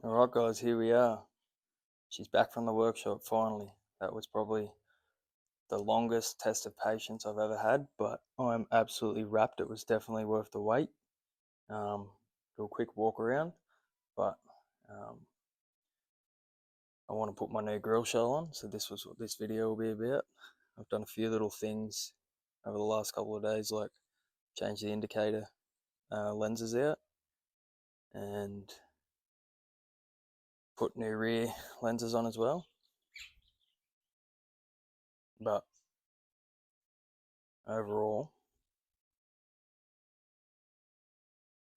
Alright guys, here we are. She's back from the workshop finally. That was probably the longest test of patience I've ever had, but I'm absolutely wrapped. It was definitely worth the wait. Do a quick walk around, but I want to put my new grill shell on, so this was what this video will be about. I've done a few little things over the last couple of days, like change the indicator lenses out and put new rear lenses on as well. But overall,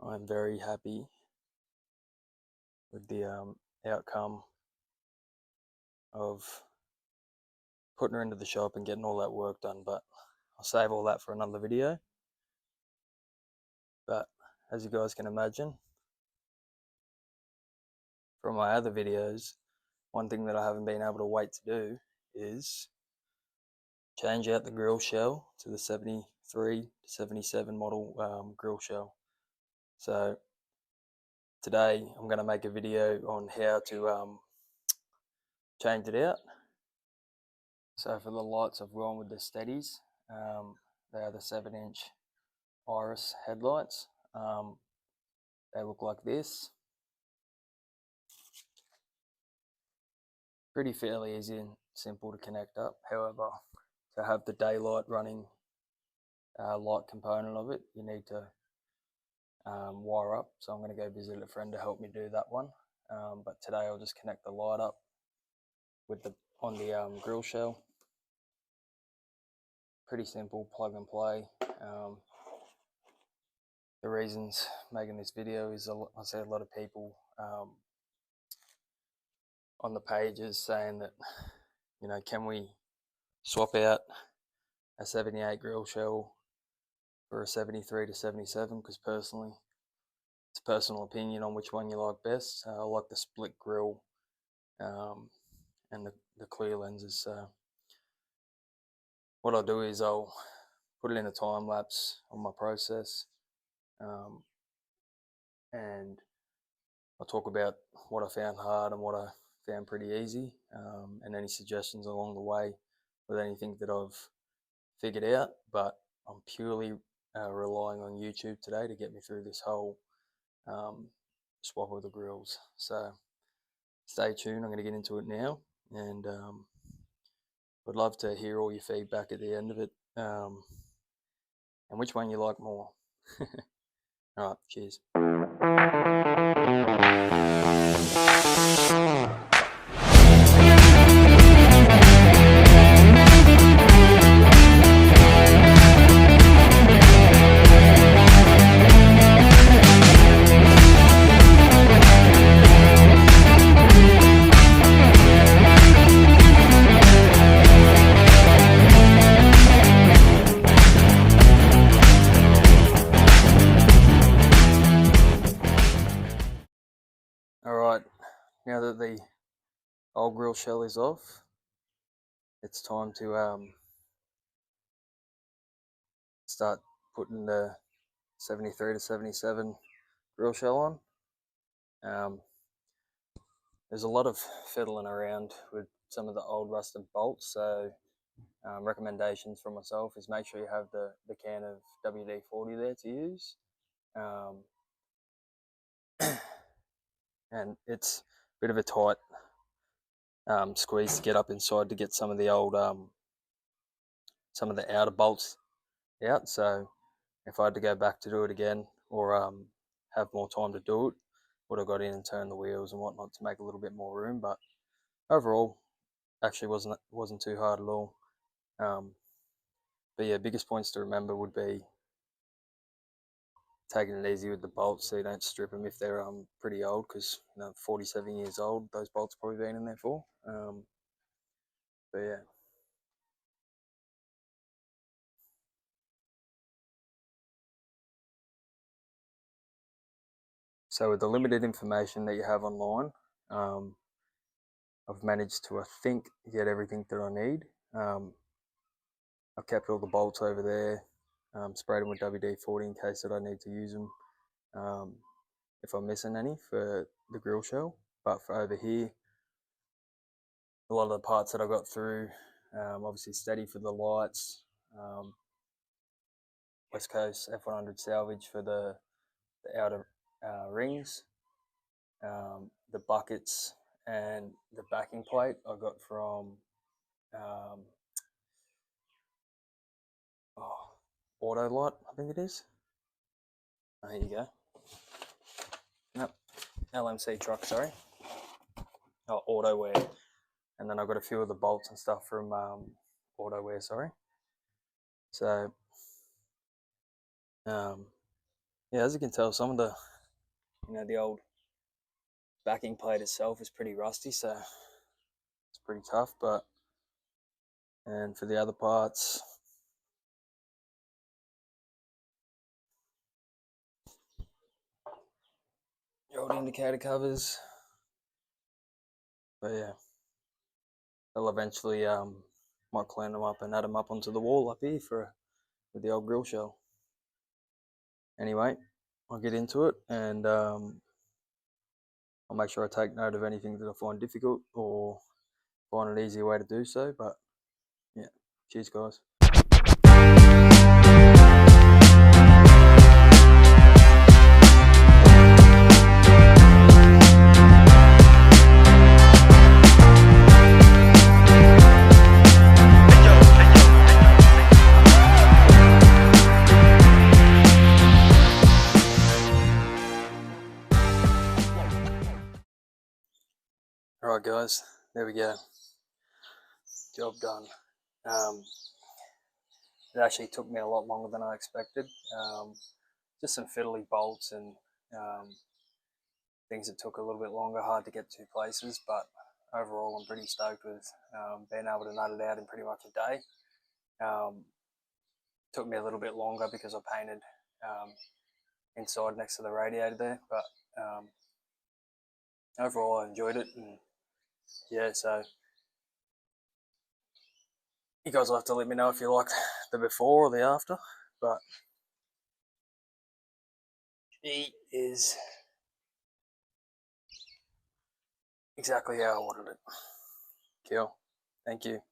I'm very happy with the outcome of putting her into the shop and getting all that work done, but I'll save all that for another video. But as you guys can imagine from my other videos, one thing that I haven't been able to wait to do is change out the grill shell to the 73 to 77 model grill shell. So today I'm going to make a video on how to change it out. So for the lights, I've gone with the Steadies. They are the 7-inch iris headlights. They look like this. Pretty fairly easy and simple to connect up. However, to have the daylight running light component of it, you need to wire up. So I'm going to go visit a friend to help me do that one. But today I'll just connect the light up with on the grill shell. Pretty simple, plug and play. The reasons making this video is I see a lot of people on the pages saying that, you know, can we swap out a 78 grill shell for a 73 to 77? Because personally, it's a personal opinion on which one you like best. I like the split grill and the clear lenses. So what I'll do is I'll put it in a time lapse on my process, and I'll talk about what I found hard and what I found pretty easy, and any suggestions along the way with anything that I've figured out. But I'm purely relying on YouTube today to get me through this whole swap of the grills. So stay tuned, I'm going to get into it now, and would love to hear all your feedback at the end of it, and which one you like more. Alright, cheers. Alright, now that the old grill shell is off, it's time to start putting the 73 to 77 grill shell on. There's a lot of fiddling around with some of the old rusted bolts, so recommendations from myself is make sure you have the can of WD-40 there to use. And it's a bit of a tight squeeze to get up inside to get some of the old some of the outer bolts out. So if I had to go back to do it again, or have more time to do it, would have got in and turned the wheels and whatnot to make a little bit more room. But overall, actually wasn't too hard at all. But yeah, biggest points to remember would be taking it easy with the bolts so you don't strip them if they're pretty old, because 47 years old, those bolts probably been in there for. But yeah. So with the limited information that you have online, I've managed to, I think, get everything that I need. I've kept all the bolts over there, sprayed them with WD-40 in case that I need to use them if I'm missing any for the grill shell. But for over here, a lot of the parts that I got through, obviously steady for the lights, West Coast F100 salvage for the outer rings, the buckets and the backing plate I got from Auto Lot, I think it is. Oh, here you go. Yep, LMC truck, sorry. Oh, Autowear. And then I got a few of the bolts and stuff from Autowear, sorry. So, yeah, as you can tell, some of the, the old backing plate itself is pretty rusty, so it's pretty tough. But, and for the other parts, the old indicator covers. But yeah, I'll eventually might clean them up and add them up onto the wall up here for the old grill shell. Anyway, I'll get into it, and I'll make sure I take note of anything that I find difficult or find an easier way to do so. But yeah, cheers guys. Alright guys, there we go. Job done. It actually took me a lot longer than I expected. Just some fiddly bolts and things that took a little bit longer, hard to get to places, but overall I'm pretty stoked with being able to nut it out in pretty much a day. Took me a little bit longer because I painted inside next to the radiator there, but overall I enjoyed it, and yeah, so you guys will have to let me know if you liked the before or the after, but it is exactly how I wanted it. Cool. Thank you.